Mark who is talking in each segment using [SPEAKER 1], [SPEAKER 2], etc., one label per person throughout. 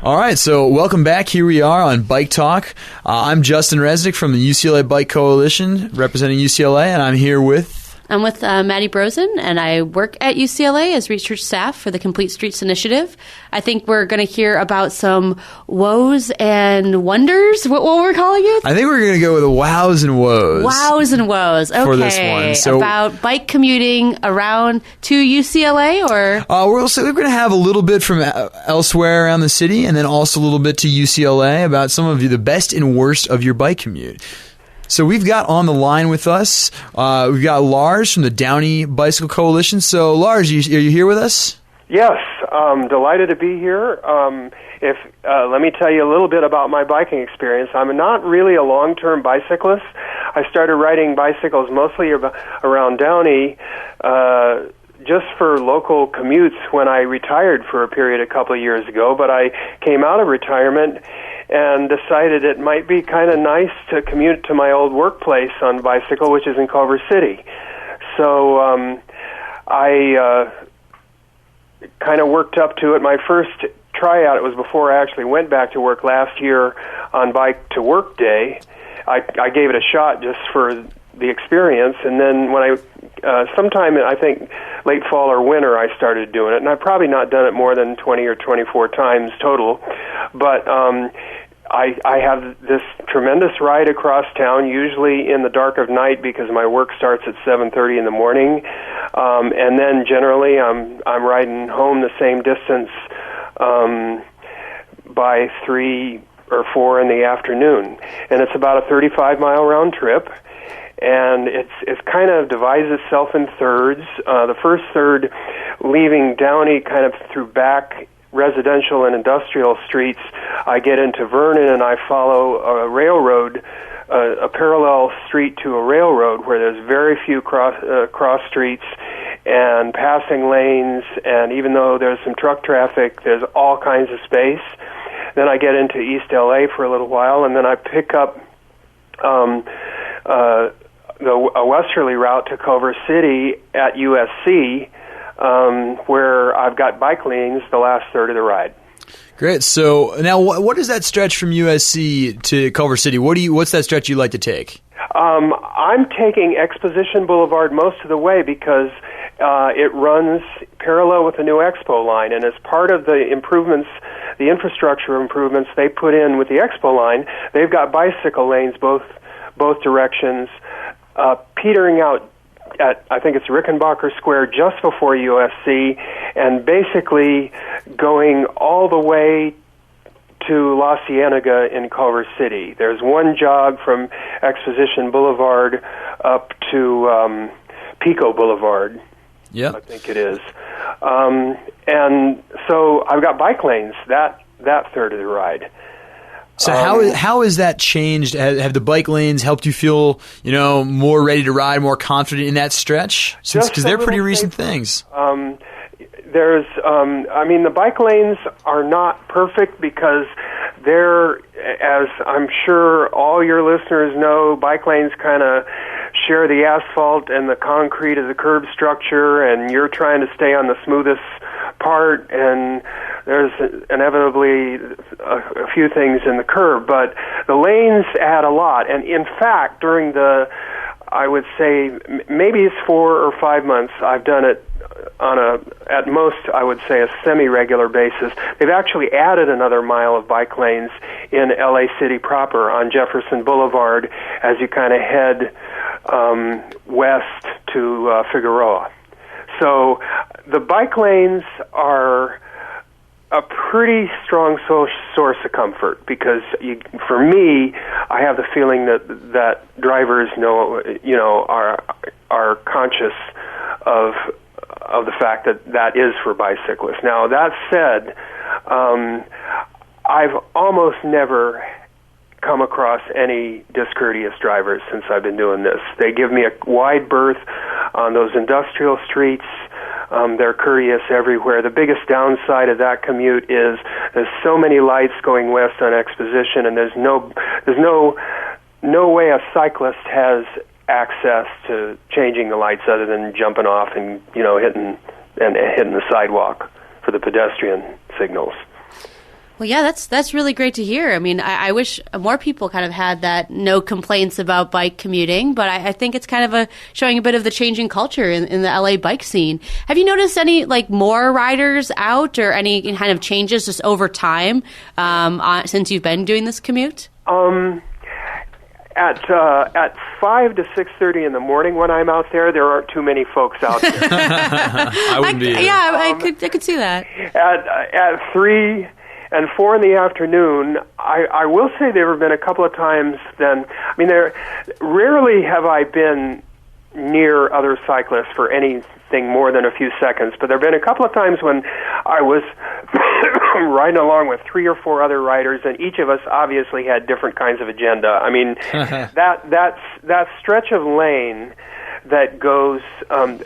[SPEAKER 1] All right, so welcome back. Here we are on Bike Talk. I'm Justin Resnick from the UCLA Bike Coalition, representing UCLA, and I'm here with...
[SPEAKER 2] I'm with Maddie Brosen, and I work at UCLA as research staff for the Complete Streets Initiative. I think we're going to hear about some woes and wonders, what we're calling it?
[SPEAKER 1] I think we're going to go with wows and woes.
[SPEAKER 2] Wows and woes, okay.
[SPEAKER 1] For this one. So,
[SPEAKER 2] about bike commuting around to UCLA, or?
[SPEAKER 1] We're going to have a little bit from elsewhere around the city, and then also a little bit to UCLA about some of the best and worst of your bike commute. So we've got on the line with us, we've got Lars from the Downey Bicycle Coalition. So Lars, are you here with us?
[SPEAKER 3] Yes, delighted to be here. Let me tell you a little bit about my biking experience. I'm not really a long-term bicyclist. I started riding bicycles mostly around Downey just for local commutes when I retired for a period a couple of years ago, but I came out of retirement and decided it might be kind of nice to commute to my old workplace on bicycle, which is in Culver City. So I kind of worked up to it. My first tryout, it was before I actually went back to work last year on Bike to Work Day. I gave it a shot just for the experience, and then when sometime I think late fall or winter I started doing it, and I've probably not done it more than 20 or 24 times total, but I have this tremendous ride across town, usually in the dark of night because my work starts at 7:30 in the morning, and then generally I'm riding home the same distance by 3 or 4 in the afternoon, and it's about a 35-mile round trip. And it's kind of divides itself in thirds. The first third, leaving Downey kind of through back residential and industrial streets, I get into Vernon and I follow a railroad, a parallel street to a railroad where there's very few cross streets and passing lanes, and even though there's some truck traffic, there's all kinds of space. Then I get into East LA for a little while, and then I pick up a westerly route to Culver City at USC, where I've got bike lanes the last third of the ride.
[SPEAKER 1] Great. So now, what is that stretch from USC to Culver City? What's that stretch you like to take?
[SPEAKER 3] I'm taking Exposition Boulevard most of the way because it runs parallel with the new Expo line, and as part of the improvements, the infrastructure improvements they put in with the Expo line, they've got bicycle lanes both directions, petering out at, I think it's Rickenbacker Square just before USC, and basically going all the way to La Cienega in Culver City. There's one jog from Exposition Boulevard up to Pico Boulevard.
[SPEAKER 1] Yeah,
[SPEAKER 3] I think it is. And so I've got bike lanes that third of the ride.
[SPEAKER 1] So how has that changed? Have the bike lanes helped you feel, more ready to ride, more confident in that stretch? Because they're pretty recent things. The bike lanes are not perfect because they're, as I'm sure all your listeners know, bike lanes kind of share the asphalt and the concrete of the curb structure, and you're trying to stay on the smoothest part, and there's inevitably a few things in the curb, but the lanes add a lot. And in fact, during I would say, maybe it's 4 or 5 months, I've done it at most, I would say, a semi-regular basis. They've actually added another mile of bike lanes in LA City proper on Jefferson Boulevard as you kind of head west to Figueroa. So the bike lanes are a pretty strong source of comfort because, for me, I have the feeling that drivers are conscious of the fact that is for bicyclists. Now, that said, I've almost never come across any discourteous drivers since I've been doing this. They give me a wide berth on those industrial streets. They're courteous everywhere. The biggest downside of that commute is there's so many lights going west on Exposition, and there's no way a cyclist has access to changing the lights other than jumping off and hitting the sidewalk for the pedestrian signals.
[SPEAKER 2] Well, yeah, that's really great to hear. I mean, I wish more people kind of had that no complaints about bike commuting, but I think it's kind of showing a bit of the changing culture in the LA bike scene. Have you noticed any more riders out or any kind of changes just over time since you've been doing this commute?
[SPEAKER 3] At 5 to 6:30 in the morning when I'm out there aren't too many folks out there.
[SPEAKER 4] I wouldn't be.
[SPEAKER 2] Yeah, I could see that.
[SPEAKER 3] At 3 and 4 in the afternoon, I will say there have been a couple of times then. I mean, rarely have I been near other cyclists for anything more than a few seconds, but there have been a couple of times when I was riding along with 3 or 4 other riders, and each of us obviously had different kinds of agenda. I mean, that stretch of lane that goes from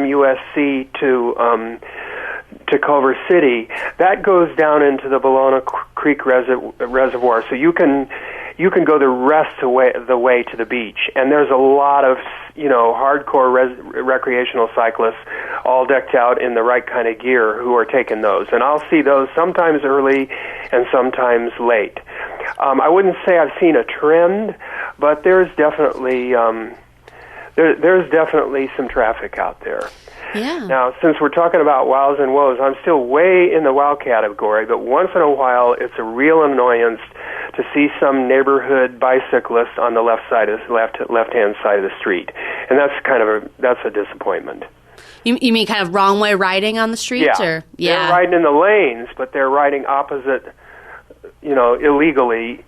[SPEAKER 3] USC to Culver City, that goes down into the Bologna Creek Reservoir, so you can go the rest of the way to the beach. And there's a lot of hardcore recreational cyclists, all decked out in the right kind of gear, who are taking those. And I'll see those sometimes early and sometimes late. I wouldn't say I've seen a trend, but there's definitely there's definitely some traffic out there.
[SPEAKER 2] Yeah.
[SPEAKER 3] Now, since we're talking about wows and woes, I'm still way in the wow category, but once in a while it's a real annoyance to see some neighborhood bicyclist on the left-hand side of the street. And that's a disappointment.
[SPEAKER 2] You mean kind of wrong way riding on the streets?
[SPEAKER 3] Yeah. They're riding in the lanes, but they're riding opposite, illegally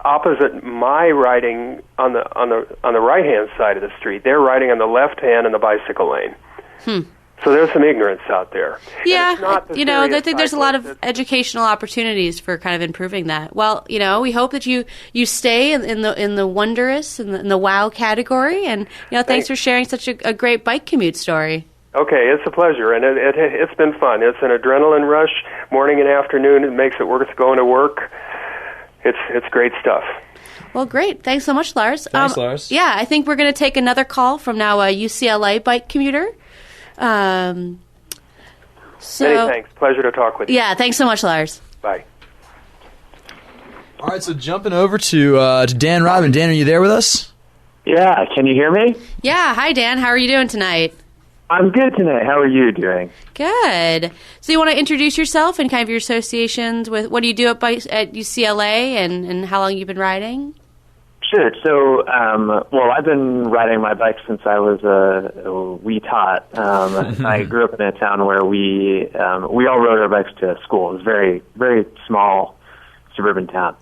[SPEAKER 3] opposite my riding on the right-hand side of the street. They're riding on the left hand in the bicycle lane. So there's some ignorance out there.
[SPEAKER 2] Yeah, I think there's a lot of educational opportunities for kind of improving that. Well, we hope that you stay in the wondrous in the wow category, and thanks for sharing such a great bike commute story.
[SPEAKER 3] Okay, it's a pleasure, and it's been fun. It's an adrenaline rush, morning and afternoon. It makes it worth going to work. It's great stuff.
[SPEAKER 2] Well, great. Thanks so much, Lars.
[SPEAKER 4] Thanks, Lars.
[SPEAKER 2] Yeah, I think we're going to take another call from now a UCLA bike commuter.
[SPEAKER 3] Many thanks. Pleasure to talk with you.
[SPEAKER 2] Yeah, thanks so much, Lars.
[SPEAKER 3] Bye.
[SPEAKER 4] All right, so jumping over to Dan Rodman. Dan, are you there with us?
[SPEAKER 5] Yeah, can you hear me?
[SPEAKER 2] Yeah, hi, Dan. How are you doing tonight?
[SPEAKER 5] I'm good tonight. How are you doing?
[SPEAKER 2] Good. So you want to introduce yourself and kind of your associations with what do you do at UCLA and how long you've been riding?
[SPEAKER 5] Sure. So, I've been riding my bike since I was a wee tot. I grew up in a town where we all rode our bikes to school. It was a very, very small suburban town.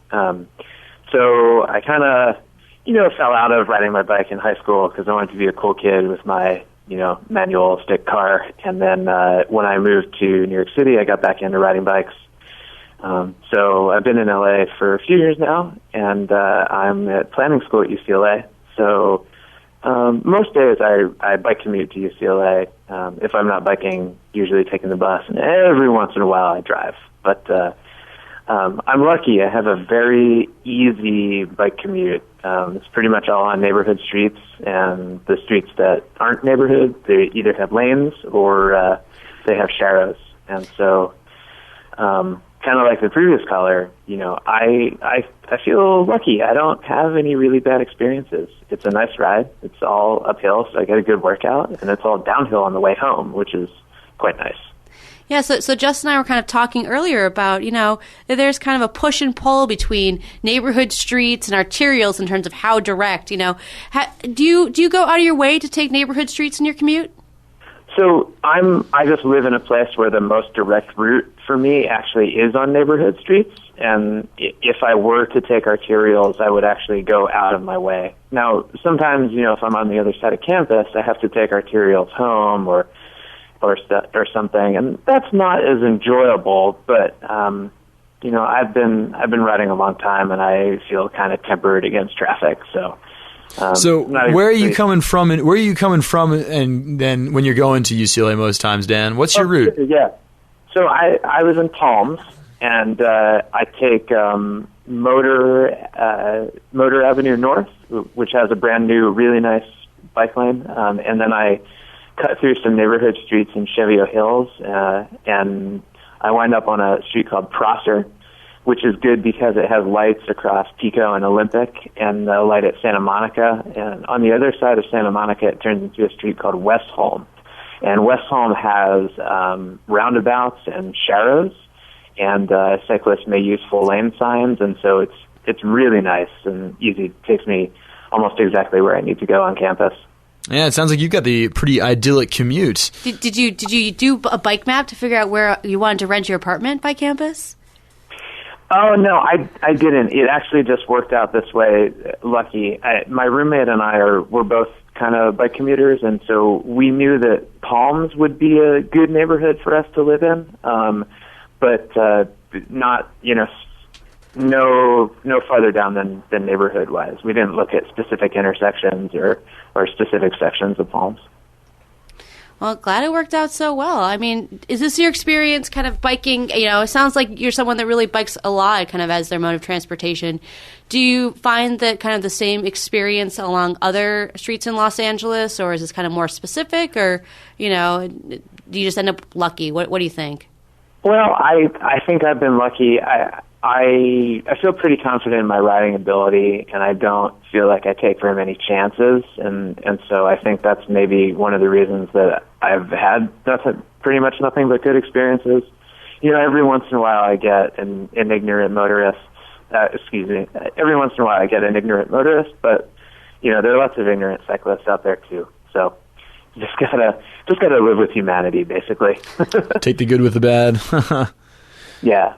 [SPEAKER 5] So I kind of, fell out of riding my bike in high school because I wanted to be a cool kid with my, manual stick car. And then when I moved to New York City, I got back into riding bikes. So I've been in LA for a few years now, and I'm at planning school at UCLA. So most days I bike commute to UCLA. If I'm not biking, usually taking the bus, and every once in a while I drive. But I'm lucky. I have a very easy bike commute. It's pretty much all on neighborhood streets, and the streets that aren't neighborhood, they either have lanes or they have sharrows. And so kind of like the previous caller, I feel lucky. I don't have any really bad experiences. It's a nice ride. It's all uphill, so I get a good workout, and it's all downhill on the way home, which is quite nice.
[SPEAKER 2] Yeah, so Justin and I were kind of talking earlier about, that there's kind of a push and pull between neighborhood streets and arterials in terms of how direct, do you go out of your way to take neighborhood streets in your commute?
[SPEAKER 5] So I just live in a place where the most direct route for me actually is on neighborhood streets, and if I were to take arterials, I would actually go out of my way. Now, sometimes, if I'm on the other side of campus, I have to take arterials home or something, and that's not as enjoyable, but I've been riding a long time, and I feel kind of tempered against traffic, so
[SPEAKER 4] where are you coming from? And then when you're going to UCLA most times, Dan, what's your route?
[SPEAKER 5] Yeah, so I live in Palms, and I take Motor Avenue North, which has a brand new, really nice bike lane, and then I cut through some neighborhood streets in Chevio Hills, and I wind up on a street called Prosser, which is good because it has lights across Pico and Olympic and the light at Santa Monica. And on the other side of Santa Monica, it turns into a street called Westholm. And Westholm has roundabouts and sharrows, and cyclists may use full lane signs, and so it's really nice and easy. It takes me almost exactly where I need to go on campus.
[SPEAKER 4] Yeah, it sounds like you've got the pretty idyllic commute.
[SPEAKER 2] Did you do a bike map to figure out where you wanted to rent your apartment by campus?
[SPEAKER 5] Oh, no, I didn't. It actually just worked out this way. Lucky. My roommate and we're both kind of bike commuters, and so we knew that Palms would be a good neighborhood for us to live in, but not, no farther down than neighborhood-wise. We didn't look at specific intersections or specific sections of Palms.
[SPEAKER 2] Well, glad it worked out so well. I mean, is this your experience kind of biking? It sounds like you're someone that really bikes a lot kind of as their mode of transportation. Do you find that kind of the same experience along other streets in Los Angeles, or is this kind of more specific, or, do you just end up lucky? What do you think?
[SPEAKER 5] Well, I think I've been lucky. I feel pretty confident in my riding ability, and I don't feel like I take very many chances, and so I think that's maybe one of the reasons that I've had pretty much nothing but good experiences. Every once in a while I get an ignorant motorist. Every once in a while I get an ignorant motorist, but there are lots of ignorant cyclists out there too. So just gotta live with humanity, basically.
[SPEAKER 4] Take the good with the bad.
[SPEAKER 5] Yeah.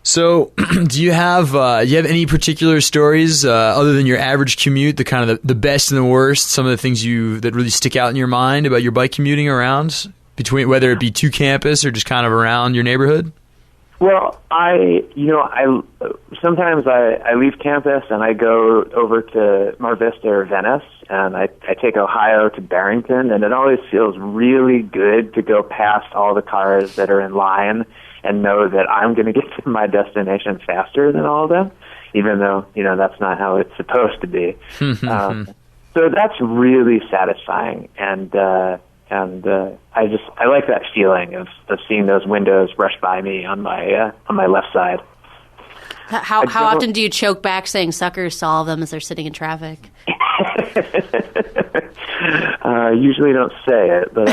[SPEAKER 4] So, do you have any particular stories other than your average commute, the kind of the best and the worst, some of the things that really stick out in your mind about your bike commuting around, between whether it be to campus or just kind of around your neighborhood?
[SPEAKER 5] Well, sometimes I leave campus and I go over to Mar Vista or Venice, and I take Ohio to Barrington, and it always feels really good to go past all the cars that are in line and know that I'm going to get to my destination faster than all of them, even though, that's not how it's supposed to be. So that's really satisfying, and I like that feeling of seeing those windows rush by me on my left side.
[SPEAKER 2] How often do you choke back saying suckers to all of them as they're sitting in traffic?
[SPEAKER 5] Usually don't say it, but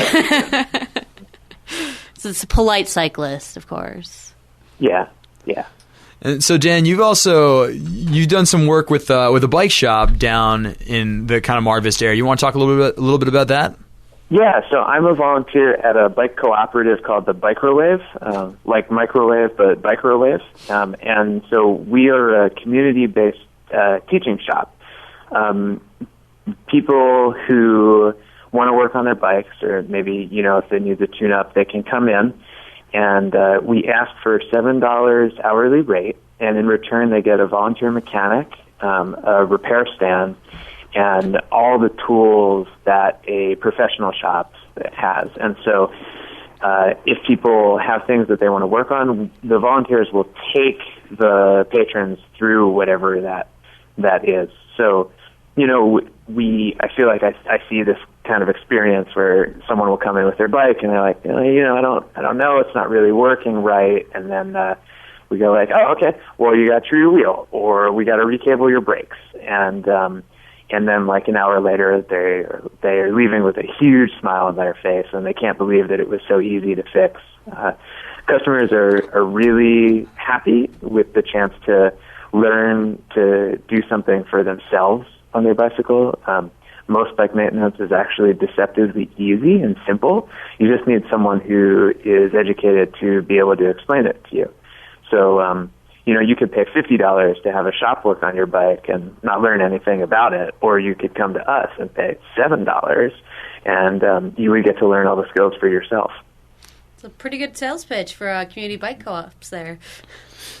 [SPEAKER 2] So it's a polite cyclist, of course.
[SPEAKER 5] Yeah.
[SPEAKER 4] And so, Dan, you've done some work with a bike shop down in the kind of Mar Vista area. You want to talk a little bit about that?
[SPEAKER 5] Yeah, so I'm a volunteer at a bike cooperative called the Bikerowave, like microwave, but Bikerowave. And so we are a community-based teaching shop. People who want to work on their bikes, or maybe, if they need to tune up, they can come in, and we ask for $7 hourly rate, and in return they get a volunteer mechanic, a repair stand, and all the tools that a professional shop has. And so if people have things that they want to work on, the volunteers will take the patrons through whatever that is. So, I feel like I see this kind of experience where someone will come in with their bike and they're like, I don't know, it's not really working right. And then we go like, oh, okay, well, you got to true your wheel, or we got to recable your brakes. And then like an hour later, they're leaving with a huge smile on their face, and they can't believe that it was so easy to fix. Customers are really happy with the chance to learn to do something for themselves on their bicycle. Most bike maintenance is actually deceptively easy and simple. You just need someone who is educated to be able to explain it to you. So, you could pay $50 to have a shop work on your bike and not learn anything about it, or you could come to us and pay $7 and you would get to learn all the skills for yourself.
[SPEAKER 2] It's a pretty good sales pitch for community bike co-ops there.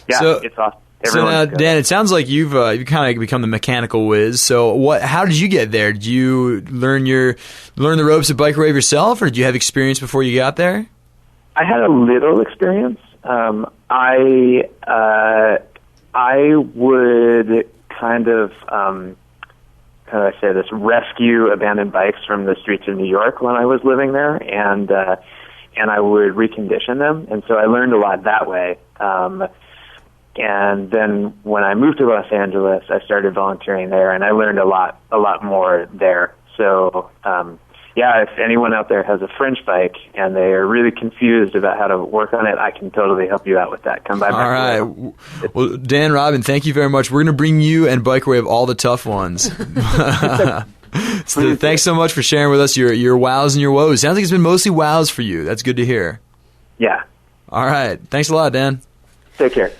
[SPEAKER 5] Yeah, it's awesome.
[SPEAKER 4] So now, Dan, it sounds like you've kind of become the mechanical whiz. So how did you get there? Did you learn the ropes of Bikerowave yourself, or did you have experience before you got there?
[SPEAKER 5] I had a little experience. I would kind of how do I say this, rescue abandoned bikes from the streets of New York when I was living there, and I would recondition them, and so I learned a lot that way. And then when I moved to Los Angeles, I started volunteering there, and I learned a lot more there. So, if anyone out there has a French bike and they are really confused about how to work on it, I can totally help you out with that. Come by my
[SPEAKER 4] All right. Well, Dan, Robin, thank you very much. We're going to bring you and Bikeway of all the tough ones. So thanks so much for sharing with us your wows and your woes. Sounds like it's been mostly wows for you. That's good to hear.
[SPEAKER 5] Yeah.
[SPEAKER 4] All right. Thanks a lot, Dan.
[SPEAKER 5] Take care.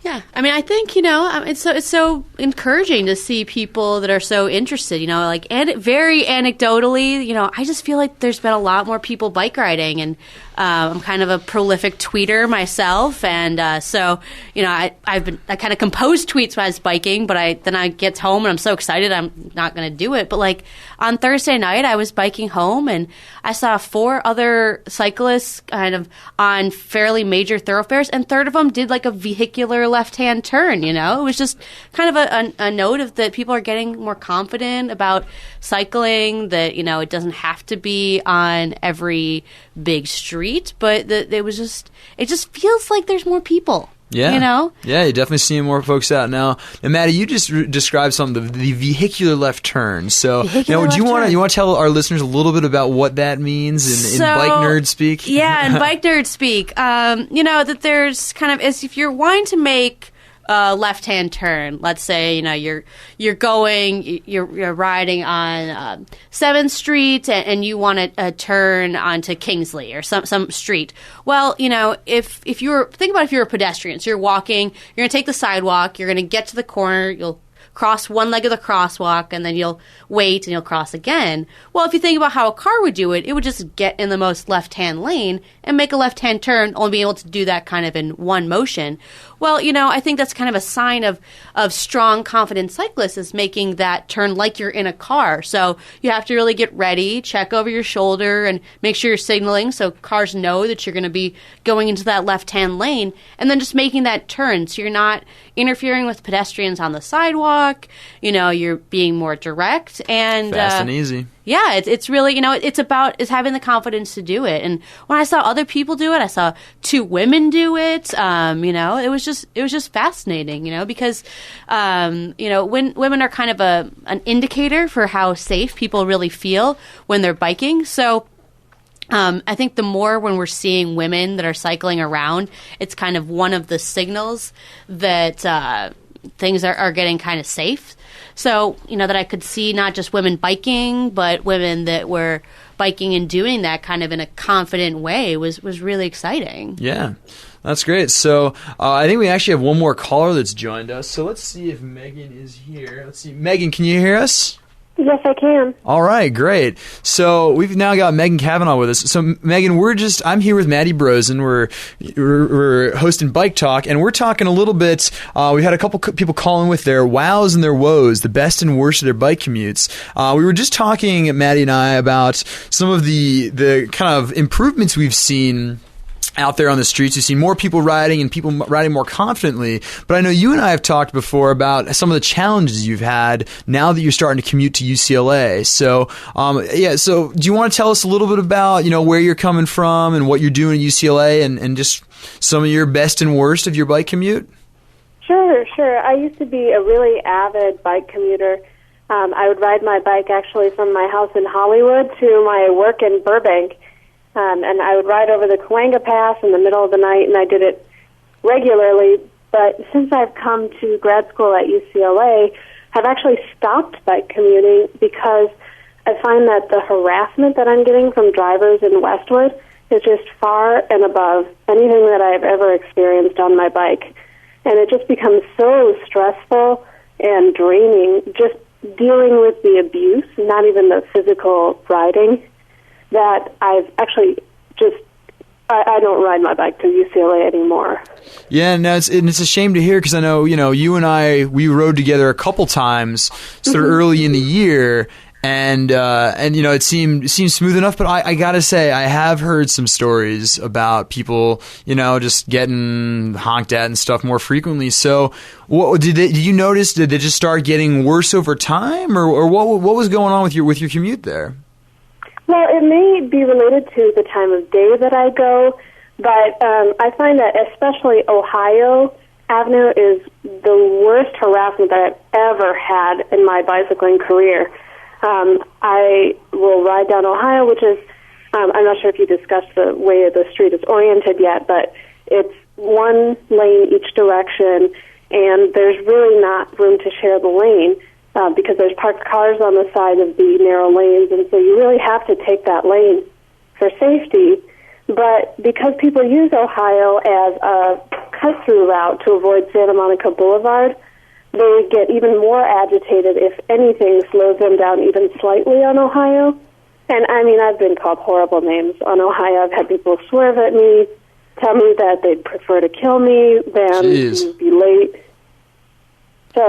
[SPEAKER 2] Yeah, I mean, I think, it's so encouraging to see people that are so interested, and very anecdotally, I just feel like there's been a lot more people bike riding, and I'm kind of a prolific tweeter myself, and so, I kind of compose tweets when I was biking, but then I get home and I'm so excited I'm not going to do it. But like on Thursday night, I was biking home and I saw 4 other cyclists kind of on fairly major thoroughfares, and 3rd of them did like a vehicular left-hand turn. It was just kind of a note of that people are getting more confident about cycling, that it doesn't have to be on every big street, but that it just feels like there's more people.
[SPEAKER 4] Yeah. Yeah, you're definitely seeing more folks out now. And Maddie, you just described something, the vehicular left turn. So, do you want to tell our listeners a little bit about what that means in bike nerd speak?
[SPEAKER 2] Yeah, in bike nerd speak. That there's kind of, as if you're wanting to make left-hand turn. Let's say you're riding on 7th Street and you want to turn onto Kingsley or some street. Well, if you're a pedestrian, so you're walking, you're going to take the sidewalk, you're going to get to the corner, you'll cross one leg of the crosswalk, and then you'll wait and you'll cross again. Well, if you think about how a car would do it, it would just get in the most left-hand lane and make a left-hand turn, only being able to do that kind of in one motion. Well, I think that's kind of a sign of strong, confident cyclists, is making that turn like you're in a car. So you have to really get ready, check over your shoulder, and make sure you're signaling so cars know that you're going to be going into that left-hand lane, and then just making that turn so you're not interfering with pedestrians on the sidewalk. You're being more direct and
[SPEAKER 4] fast and easy.
[SPEAKER 2] Yeah, it's really, it's having the confidence to do it. And when I saw other people do it, I saw 2 women do it. It was just fascinating, because, when women are kind of an indicator for how safe people really feel when they're biking. So I think the more when we're seeing women that are cycling around, it's kind of one of the signals that things are getting kind of safe. So, that I could see not just women biking, but women that were biking and doing that kind of in a confident way was really exciting.
[SPEAKER 4] Yeah, that's great. So I think we actually have one more caller that's joined us. So let's see if Megan is here. Let's see. Megan, can you hear us?
[SPEAKER 6] Yes, I can.
[SPEAKER 4] All right, great. So we've now got Megan Cavanaugh with us. So Megan, I'm here with Maddie Brosen. We're hosting BikeTalk, and we're talking a little bit. We had a couple people calling with their wows and their woes, the best and worst of their bike commutes. We were just talking, Maddie and I, about some of the kind of improvements we've seen out there on the streets. We've seen more people riding and people riding more confidently. But I know you and I have talked before about some of the challenges you've had now that you're starting to commute to UCLA. So, so do you want to tell us a little bit about, where you're coming from and what you're doing at UCLA and just some of your best and worst of your bike commute?
[SPEAKER 6] Sure. I used to be a really avid bike commuter. I would ride my bike actually from my house in Hollywood to my work in Burbank. And I would ride over the Cahuenga Pass in the middle of the night, and I did it regularly. But since I've come to grad school at UCLA, I've actually stopped bike commuting because I find that the harassment that I'm getting from drivers in Westwood is just far and above anything that I've ever experienced on my bike. And it just becomes so stressful and draining, just dealing with the abuse, not even the physical riding, that I've actually I don't ride my bike to UCLA anymore.
[SPEAKER 4] Yeah, and it's a shame to hear because I know, you and I, we rode together a couple times sort of early in the year, and it seemed smooth enough, but I gotta say, I have heard some stories about people, just getting honked at and stuff more frequently. So did you notice, did they just start getting worse over time, or what was going on with your commute there?
[SPEAKER 6] Well, it may be related to the time of day that I go, But I find that especially Ohio Avenue is the worst harassment that I've ever had in my bicycling career. I will ride down Ohio, which is, I'm not sure if you discussed the way the street is oriented yet, but it's one lane each direction, and there's really not room to share the lane because there's parked cars on the side of the narrow lanes, and so you really have to take that lane for safety. But because people use Ohio as a cut-through route to avoid Santa Monica Boulevard, they get even more agitated if anything slows them down even slightly on Ohio. And, I mean, I've been called horrible names on Ohio. I've had people swerve at me, tell me that they'd prefer to kill me than to be late. So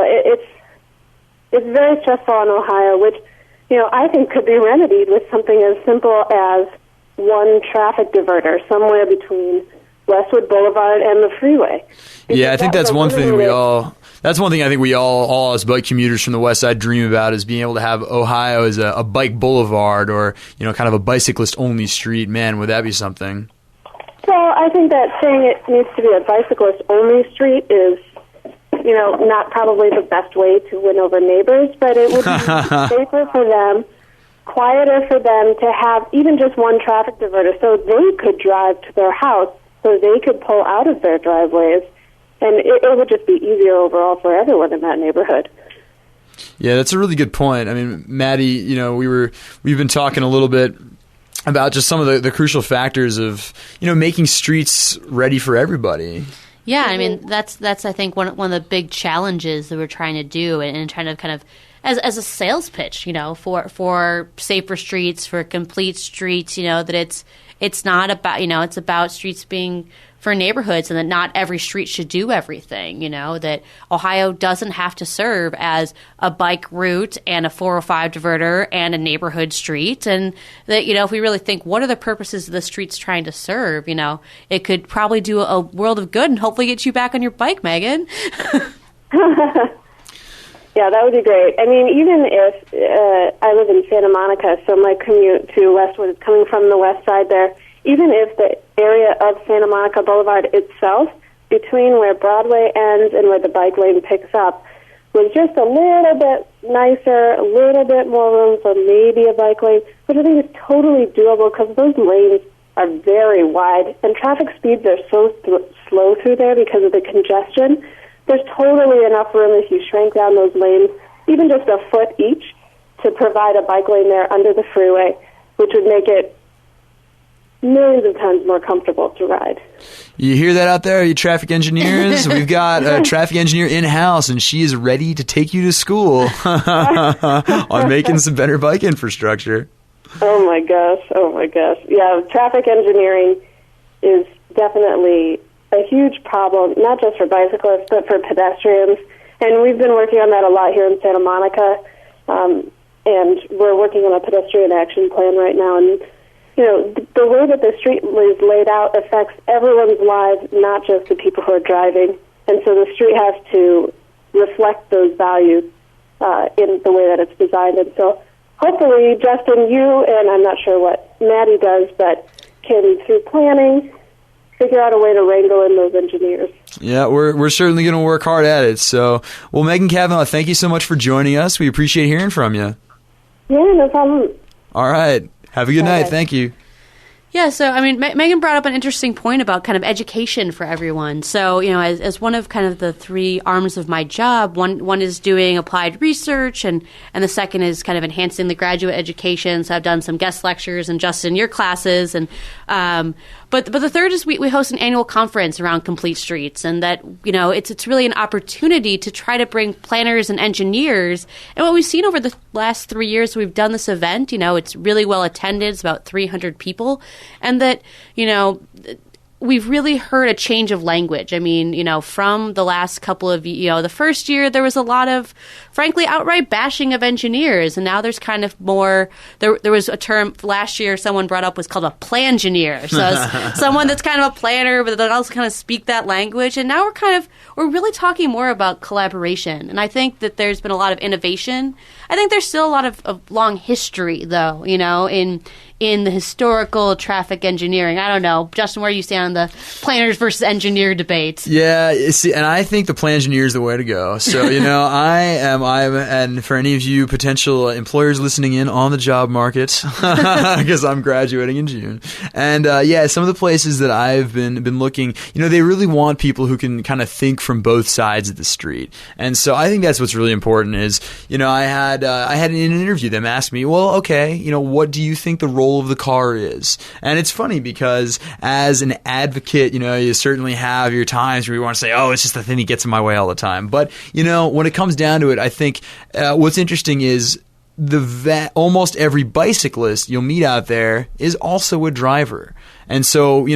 [SPEAKER 6] it's very stressful on Ohio, which, you know, I think could be remedied with something as simple as one traffic diverter somewhere between Westwood Boulevard and the freeway.
[SPEAKER 4] Yeah, I think that's one thing that's one thing I think we all as bike commuters from the West Side dream about, is being able to have Ohio as a bike boulevard, or, you know, kind of a bicyclist only street. Man, would that be something?
[SPEAKER 6] So I think that saying it needs to be a bicyclist only street is, you know, not probably the best way to win over neighbors, but it would be safer for them, quieter for them to have even just one traffic diverter so they could drive to their house, so they could pull out of their driveways, and it would just be easier overall for everyone in that neighborhood.
[SPEAKER 4] Yeah, that's a really good point. I mean, Maddie, you know, we've been talking a little bit about just some of the crucial factors of, you know, making streets ready for everybody.
[SPEAKER 2] Yeah, I mean, that's I think one of the big challenges that we're trying to do, and trying to kind of as a sales pitch, you know, for safer streets, for complete streets, you know, that it's not about, you know, it's about streets being for neighborhoods, and that not every street should do everything, you know, that Ohio doesn't have to serve as a bike route and a 405 diverter and a neighborhood street. And that, you know, if we really think, what are the purposes of the streets trying to serve, you know, it could probably do a world of good and hopefully get you back on your bike, Megan.
[SPEAKER 6] Yeah, that would be great. I mean, even if I live in Santa Monica, so my commute to Westwood is coming from the west side there, even if the area of Santa Monica Boulevard itself, between where Broadway ends and where the bike lane picks up, was just a little bit nicer, a little bit more room for maybe a bike lane, which I think is totally doable because those lanes are very wide and traffic speeds are so slow through there because of the congestion. There's totally enough room if you shrank down those lanes, even just a foot each, to provide a bike lane there under the freeway, which would make it millions of times more comfortable to ride.
[SPEAKER 4] You hear that out there, you traffic engineers? We've got a traffic engineer in-house, and she is ready to take you to school on making some better bike infrastructure.
[SPEAKER 6] Oh my gosh. Yeah, traffic engineering is definitely a huge problem, not just for bicyclists, but for pedestrians. And we've been working on that a lot here in Santa Monica, and we're working on a pedestrian action plan right now. And, you know, the way that the street is laid out affects everyone's lives, not just the people who are driving. And so the street has to reflect those values in the way that it's designed. And so hopefully, Justin, you, and I'm not sure what Maddie does, but can, through planning, figure out a way to wrangle in those engineers.
[SPEAKER 4] Yeah, we're certainly going to work hard at it. So, well, Megan Kavanaugh, thank you so much for joining us. We appreciate hearing from you.
[SPEAKER 6] Yeah, no problem.
[SPEAKER 4] All right. Have a good night. Thank you.
[SPEAKER 2] Yeah, so, I mean, Megan brought up an interesting point about kind of education for everyone. So, you know, as one of kind of the three arms of my job, one is doing applied research, and the second is kind of enhancing the graduate education. So I've done some guest lectures and Justin, your classes, and but the third is we host an annual conference around complete streets, and that, you know, it's really an opportunity to try to bring planners and engineers. And what we've seen over the last 3 years we've done this event, you know, it's really well attended. It's about 300 people. And that, you know, we've really heard a change of language. I mean, you know, from the last couple of, you know, the first year, there was a lot of, frankly, outright bashing of engineers. And now there's kind of more, there was a term last year someone brought up was called a plangineer. So it's someone that's kind of a planner, but that also kind of speak that language. And now we're really talking more about collaboration. And I think that there's been a lot of innovation. I think there's still a lot of long history, though, you know, in in the historical traffic engineering. I don't know, Justin, where you stand on the planners versus engineer debate.
[SPEAKER 4] Yeah, see, and I think the plan engineer is the way to go. So, and for any of you potential employers listening in on the job market, because I'm graduating in June, and some of the places that I've been looking, they really want people who can kind of think from both sides of the street. And so I think that's what's really important is, I had in an interview them ask me, well, okay, what do you think the role of the car is? And it's funny because as an advocate, you certainly have your times where you want to say, oh, it's just the thing that gets in my way all the time. But, when it comes down to it, I think what's interesting is almost every bicyclist you'll meet out there is also a driver. And so,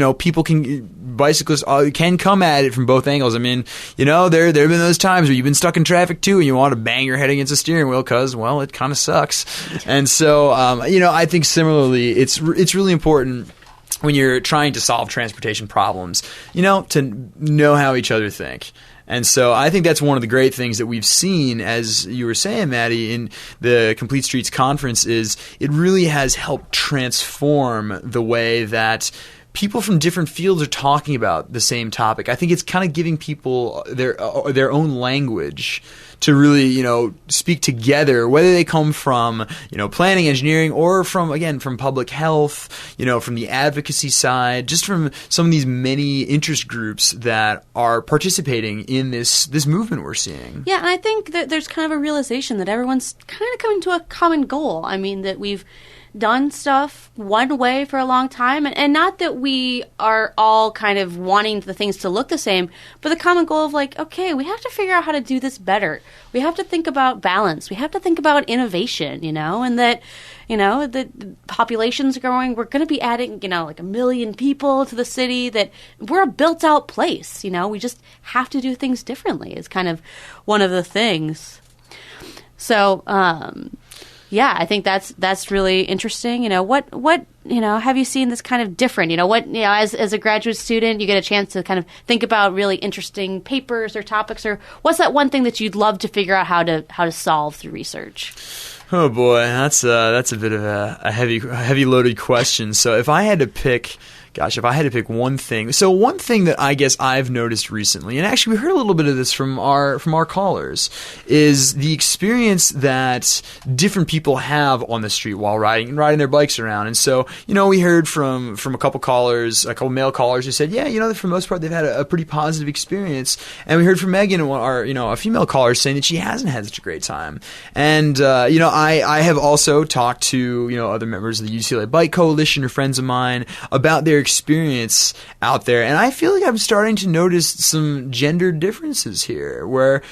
[SPEAKER 4] bicyclists can come at it from both angles. I mean, there have been those times where you've been stuck in traffic too and you want to bang your head against the steering wheel because, well, it kind of sucks. And so, I think similarly, it's really important when you're trying to solve transportation problems, to know how each other think. And so I think that's one of the great things that we've seen, as you were saying, Maddie, in the Complete Streets Conference, is it really has helped transform the way that people from different fields are talking about the same topic. I think it's kind of giving people their own language to really, speak together, whether they come from, planning, engineering, or from public health, from the advocacy side, just from some of these many interest groups that are participating in this movement we're seeing.
[SPEAKER 2] Yeah, and I think that there's kind of a realization that everyone's kind of coming to a common goal. I mean, that we've done stuff one way for a long time, and not that we are all kind of wanting the things to look the same, but the common goal of okay, we have to figure out how to do this better. We have to think about balance. We have to think about innovation, and that, the population's growing. We're going to be adding, 1 million people to the city, that we're a built out place, we just have to do things differently is kind of one of the things. So, yeah, I think that's really interesting. What have you seen this kind of different? As a graduate student, you get a chance to kind of think about really interesting papers or topics, or what's that one thing that you'd love to figure out how to solve through research?
[SPEAKER 4] Oh boy, that's a bit of a heavy loaded question. So if I had to pick one thing. So one thing that I guess I've noticed recently, and actually we heard a little bit of this from our callers, is the experience that different people have on the street while riding their bikes around. And so, we heard from a couple male callers who said, yeah, for the most part they've had a pretty positive experience. And we heard from Megan, a female caller, saying that she hasn't had such a great time. And I have also talked to other members of the UCLA Bike Coalition or friends of mine about their experience out there, and I feel like I'm starting to notice some gender differences here, where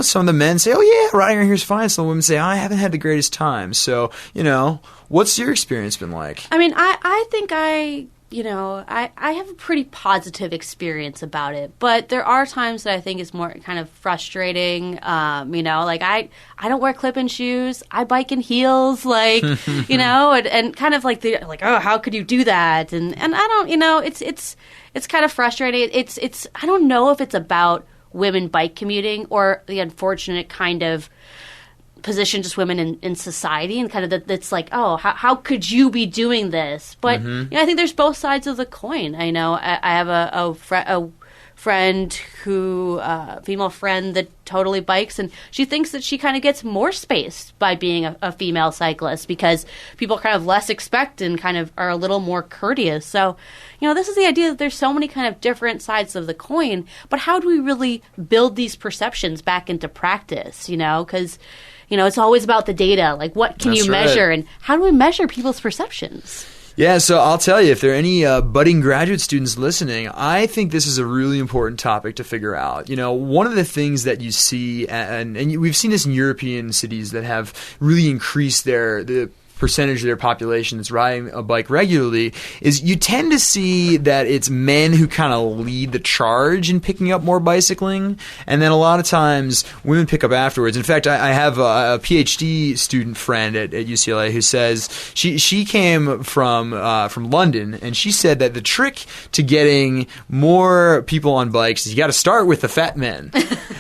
[SPEAKER 4] some of the men say, "Oh yeah, riding around here is fine." Some women say, "I haven't had the greatest time." So what's your experience been like?
[SPEAKER 2] I mean, I think I have a pretty positive experience about it, but there are times that I think is more kind of frustrating. I don't wear clip-in shoes. I bike in heels, and kind of oh, how could you do that? And I don't, it's kind of frustrating. It's I don't know if it's about women bike commuting or the unfortunate kind of position just women in society, and kind of that's how could you be doing this? But I think there's both sides of the coin. I know I have a friend who female friend that totally bikes, and she thinks that she kind of gets more space by being a female cyclist because people kind of less expect and kind of are a little more courteous. So this is the idea that there's so many kind of different sides of the coin, but how do we really build these perceptions back into practice? Because it's always about the data. What can you measure, and how do we measure people's perceptions?
[SPEAKER 4] Yeah, so I'll tell you, if there are any budding graduate students listening, I think this is a really important topic to figure out. One of the things that you see, and we've seen this in European cities that have really increased the percentage of their population that's riding a bike regularly, is you tend to see that it's men who kind of lead the charge in picking up more bicycling, and then a lot of times women pick up afterwards. In fact, I have a PhD student friend at UCLA who says she came from London, and she said that the trick to getting more people on bikes is you got to start with the fat men.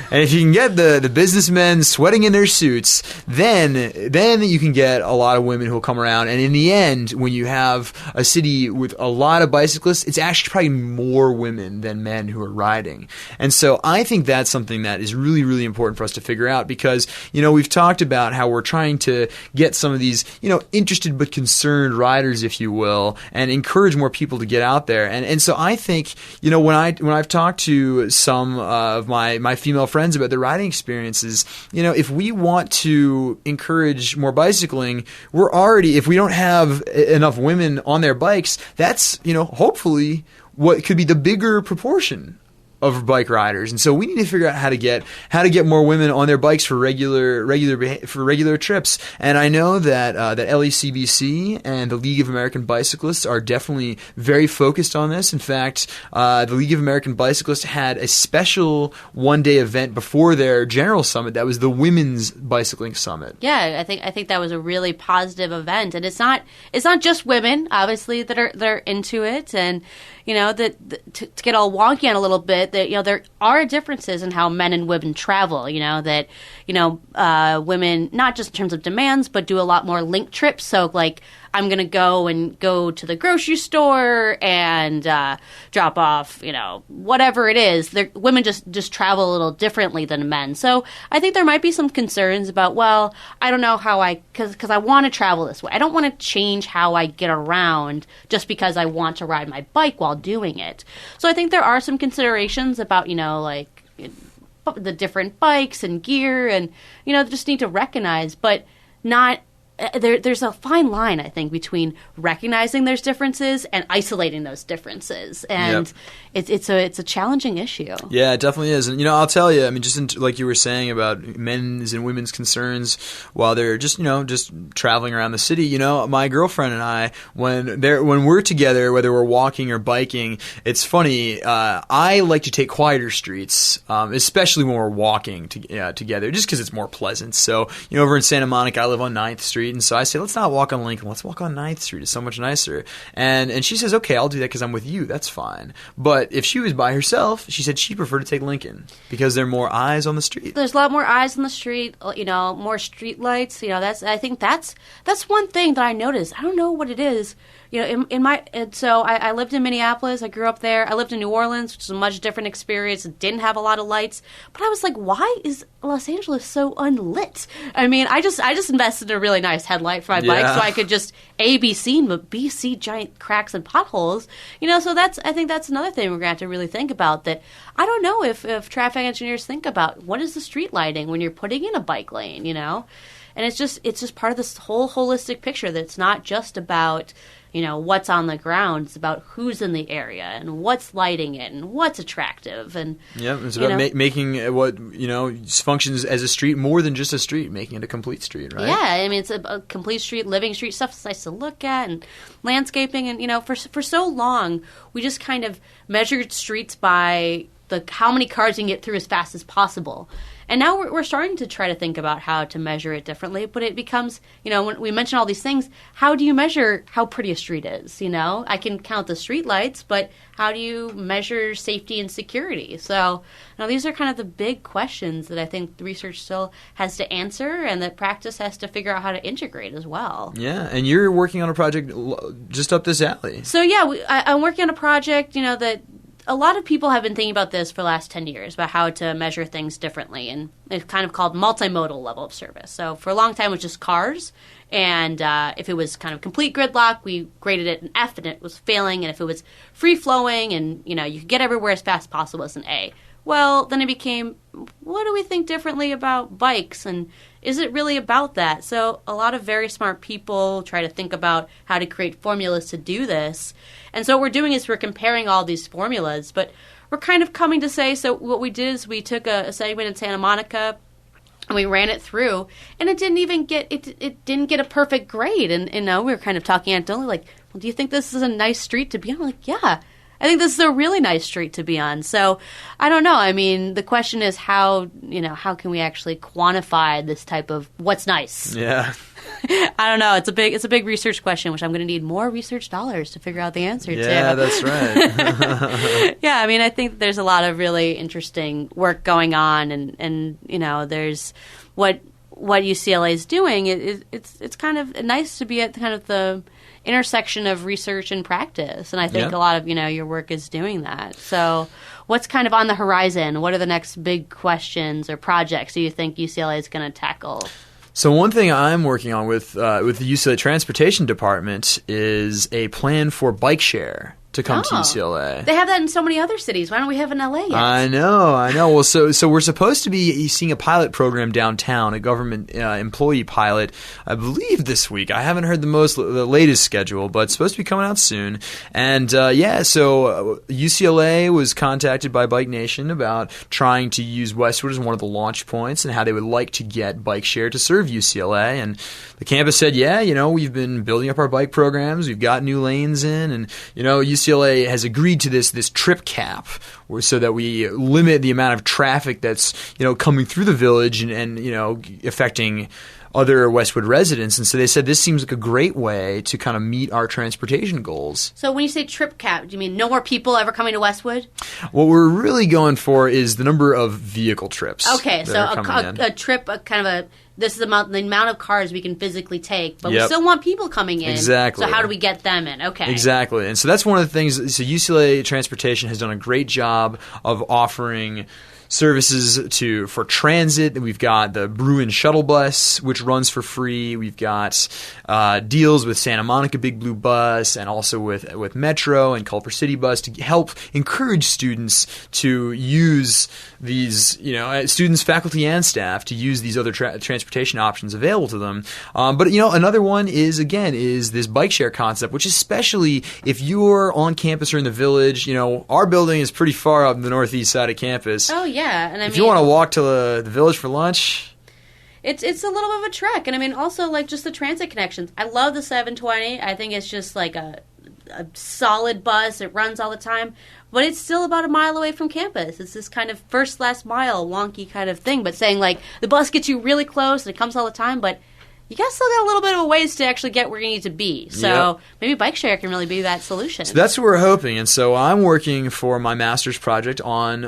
[SPEAKER 4] And if you can get the businessmen sweating in their suits, then you can get a lot of women who will come around. And in the end, when you have a city with a lot of bicyclists, it's actually probably more women than men who are riding. And so I think that's something that is really, really important for us to figure out because, we've talked about how we're trying to get some of these, interested but concerned riders, if you will, and encourage more people to get out there. And so I think, when I've talked to some of my female friends about their riding experiences, if we want to encourage more bicycling, if we don't have enough women on their bikes, that's, hopefully what could be the bigger proportion of bike riders. And so we need to figure out how to get more women on their bikes for regular trips. And I know that LACBC and the League of American Bicyclists are definitely very focused on this. In fact, the League of American Bicyclists had a special one-day event before their general summit that was the Women's Bicycling Summit.
[SPEAKER 2] Yeah, I think that was a really positive event, and it's not just women, obviously, that are into it, and to get all wonky on a little bit, that there are differences in how men and women travel. Women, not just in terms of demands, but do a lot more link trips. So like, I'm going to go to the grocery store and drop off, whatever it is. Women just travel a little differently than men. So I think there might be some concerns about, well, I don't know how because I want to travel this way. I don't want to change how I get around just because I want to ride my bike while doing it. So I think there are some considerations about, the different bikes and gear and, just need to recognize, but not... There's a fine line, I think, between recognizing there's differences and isolating those differences, and it's a challenging issue.
[SPEAKER 4] Yeah, it definitely is. And I'll tell you, like you were saying about men's and women's concerns while they're just traveling around the city. My girlfriend and I, when we're together, whether we're walking or biking, it's funny. I like to take quieter streets, especially when we're walking together, just because it's more pleasant. So over in Santa Monica, I live on 9th Street. And so I say, let's not walk on Lincoln. Let's walk on 9th Street. It's so much nicer. And she says, okay, I'll do that because I'm with you. That's fine. But if she was by herself, she said she'd prefer to take Lincoln because there are more eyes on the street.
[SPEAKER 2] There's a lot more eyes on the street, more street lights. I think that's one thing that I noticed. I don't know what it is. So I lived in Minneapolis. I grew up there. I lived in New Orleans, which is a much different experience. It didn't have a lot of lights. But I was like, why is Los Angeles so unlit? I just invested in a really nice headlight for my bike so I could just be seen, but B, see giant cracks and potholes. So I think that's another thing we're going to have to really think about, that I don't know if traffic engineers think about what is the street lighting when you're putting in a bike lane, And it's just part of this whole holistic picture that it's not just about what's on the ground. It's about who's in the area and what's lighting it and what's attractive. And
[SPEAKER 4] it's about making what functions as a street more than just a street, making it a complete street, right?
[SPEAKER 2] Yeah, it's a complete street, living street, stuff that's nice to look at, and landscaping. And for so long we just kind of measured streets by how many cars you can get through as fast as possible. And now we're starting to try to think about how to measure it differently, but it becomes, when we mention all these things, how do you measure how pretty a street is? I can count the street lights, but how do you measure safety and security? So these are kind of the big questions that I think the research still has to answer and that practice has to figure out how to integrate as well.
[SPEAKER 4] Yeah, and you're working on a project just up this alley.
[SPEAKER 2] So I'm working on a project, that a lot of people have been thinking about this for the last 10 years, about how to measure things differently, and it's kind of called multimodal level of service. So for a long time, it was just cars, and if it was kind of complete gridlock, we graded it an F, and it was failing, and if it was free-flowing and, you could get everywhere as fast as possible, it's an A. Well, then it became, what do we think differently about bikes, and is it really about that? So a lot of very smart people try to think about how to create formulas to do this. And so what we're doing is we're comparing all these formulas, but we're kind of coming to say, so what we did is we took a segment in Santa Monica and we ran it through, and it didn't even get it didn't get a perfect grade. And we were kind of talking anecdotally, like, well, do you think this is a nice street to be on? I'm like, yeah. I think this is a really nice street to be on. So I don't know. I mean, the question is how can we actually quantify this type of what's nice?
[SPEAKER 4] Yeah.
[SPEAKER 2] I don't know. It's a big research question, which I'm going to need more research dollars to figure out the answer to.
[SPEAKER 4] Yeah, that's right.
[SPEAKER 2] Yeah, I mean, I think there's a lot of really interesting work going on, and there's what UCLA is doing. It's kind of nice to be at kind of the intersection of research and practice, and I think a lot of your work is doing that. So what's kind of on the horizon? What are the next big questions or projects do you think UCLA is going to tackle?
[SPEAKER 4] So one thing I'm working on with the UCLA Transportation Department is a plan for bike share to come to UCLA.
[SPEAKER 2] They have that in so many other cities. Why don't we have it in LA yet?
[SPEAKER 4] I know. Well, so we're supposed to be seeing a pilot program downtown, a government employee pilot, I believe this week. I haven't heard the latest schedule, but it's supposed to be coming out soon. And so UCLA was contacted by Bike Nation about trying to use Westwood as one of the launch points and how they would like to get bike share to serve UCLA. And the campus said, we've been building up our bike programs. We've got new lanes in, and UCLA has agreed to this trip cap, so that we limit the amount of traffic that's coming through the village and affecting other Westwood residents. And so they said this seems like a great way to kind of meet our transportation goals.
[SPEAKER 2] So when you say trip cap, do you mean no more people ever coming to Westwood?
[SPEAKER 4] What we're really going for is the number of vehicle trips.
[SPEAKER 2] Okay, so a trip, this is the amount of cars we can physically take, but we still want people coming in.
[SPEAKER 4] Exactly.
[SPEAKER 2] So how do we get them in? Okay.
[SPEAKER 4] Exactly. And so that's one of the things. So UCLA Transportation has done a great job of offering services for transit. We've got the Bruin shuttle bus, which runs for free. We've got deals with Santa Monica Big Blue Bus, and also with Metro and Culver City Bus to help encourage students to use these, students, faculty, and staff to use these other transportation options available to them. But another one is this bike share concept, which especially if you're on campus or in the village, our building is pretty far up the northeast side of campus.
[SPEAKER 2] Oh, yeah. And
[SPEAKER 4] if you want to walk to the village for lunch,
[SPEAKER 2] it's a little bit of a trek. And I mean, also like just the transit connections. I love the 720. I think it's just like a solid bus. It runs all the time. But it's still about a mile away from campus. It's this kind of first last mile wonky kind of thing. But saying like the bus gets you really close and it comes all the time, but you guys still got a little bit of a ways to actually get where you need to be. So maybe bike share can really be that solution.
[SPEAKER 4] So that's what we're hoping. And so I'm working for my master's project on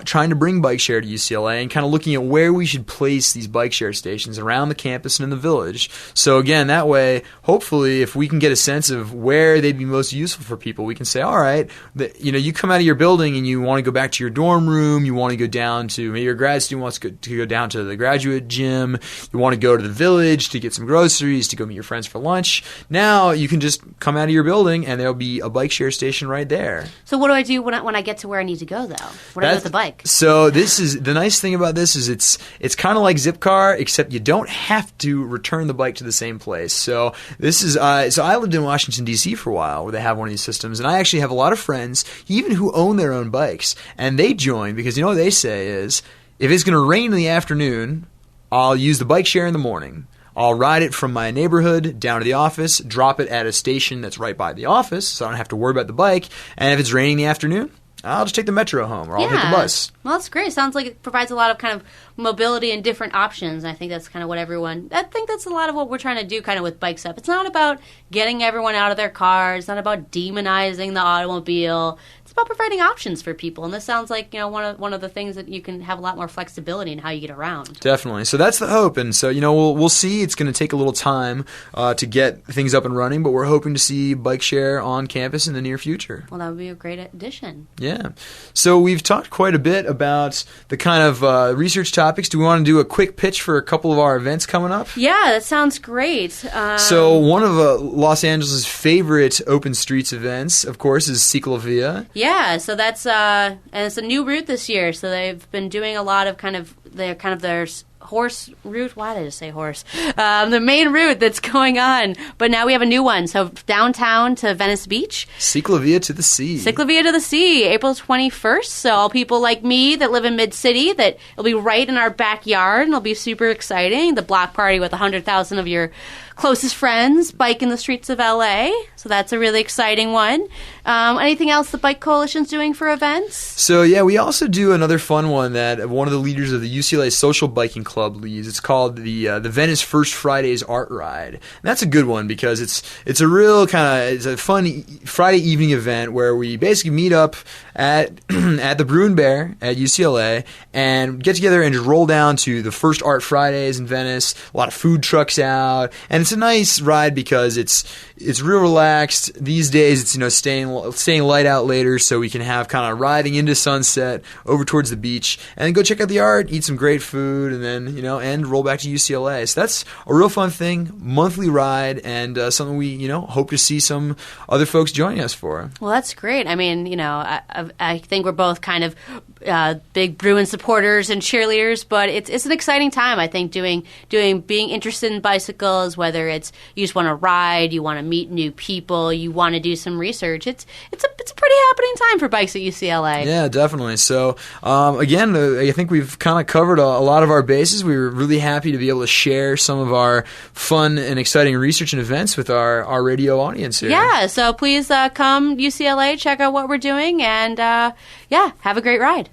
[SPEAKER 4] trying to bring bike share to UCLA and kind of looking at where we should place these bike share stations around the campus and in the village. So again, that way, hopefully, if we can get a sense of where they'd be most useful for people, we can say, all right, you come out of your building and you want to go back to your dorm room, you want to go down to, maybe your grad student wants to go down to the graduate gym, you want to go to the village to get some groceries, to go meet your friends for lunch. Now you can just come out of your building and there'll be a bike share station right there.
[SPEAKER 2] So what do I do when I get to where I need to go, though? What do I do with the bike?
[SPEAKER 4] So this is the nice thing about this is it's kind of like Zipcar, except you don't have to return the bike to the same place. So this is so I lived in Washington D.C. for a while where they have one of these systems, and I actually have a lot of friends even who own their own bikes, and they join because what they say is, if it's going to rain in the afternoon, I'll use the bike share in the morning. I'll ride it from my neighborhood down to the office, drop it at a station that's right by the office, so I don't have to worry about the bike. And if it's raining in the afternoon, I'll just take the metro home, or I'll take the bus.
[SPEAKER 2] Well, that's great. Sounds like it provides a lot of kind of mobility and different options. And I think that's kind of what I think that's a lot of what we're trying to do kind of with Bike Up. It's not about getting everyone out of their cars. It's not about demonizing the automobile. It's about providing options for people. And this sounds like, one of the things that you can have a lot more flexibility in how you get around.
[SPEAKER 4] Definitely. So that's the hope. And so, we'll see. It's going to take a little time to get things up and running, but we're hoping to see bike share on campus in the near future.
[SPEAKER 2] Well, that would be a great addition.
[SPEAKER 4] Yeah. So we've talked quite a bit about the kind of research topics. Do we want to do a quick pitch for a couple of our events coming up?
[SPEAKER 2] Yeah, that sounds great.
[SPEAKER 4] So one of Los Angeles' favorite open streets events, of course, is Ciclovia.
[SPEAKER 2] Yeah, so that's and it's a new route this year. So they've been doing a lot of their horse route. Why did I just say horse? The main route that's going on. But now we have a new one. So downtown to Venice Beach.
[SPEAKER 4] Ciclovia to the Sea.
[SPEAKER 2] Ciclovia to the Sea, April 21st. So all people like me that live in Mid-City, that it'll be right in our backyard, and it'll be super exciting. The block party with 100,000 of your closest friends bike in the streets of LA. So that's a really exciting one. Anything else the Bike Coalition's doing for events?
[SPEAKER 4] So yeah, we also do another fun one that one of the leaders of the UCLA Social Biking Club leads. It's called the Venice First Fridays Art Ride. And that's a good one because it's a real it's a fun Friday evening event where we basically meet up at at the Bruin Bear at UCLA and get together and just roll down to the first Art Fridays in Venice. A lot of food trucks out, and it's a nice ride because it's real relaxed. These days it's staying light out later so we can have kind of riding into sunset over towards the beach and then go check out the art, eat some great food, and then and roll back to UCLA. So that's a real fun thing, monthly ride, and something we hope to see some other folks joining us for.
[SPEAKER 2] Well, that's great. I mean, I think we're both kind of big Bruin supporters and cheerleaders, but it's an exciting time. I think being interested in bicycles, whether it's you just want to ride, you want to meet new people, you want to do some research. It's a pretty happening time for bikes at UCLA.
[SPEAKER 4] Yeah, definitely. So again, I think we've kind of covered a lot of our bases. We were really happy to be able to share some of our fun and exciting research and events with our radio audience here.
[SPEAKER 2] Yeah, so please come UCLA, check out what we're doing, and have a great ride.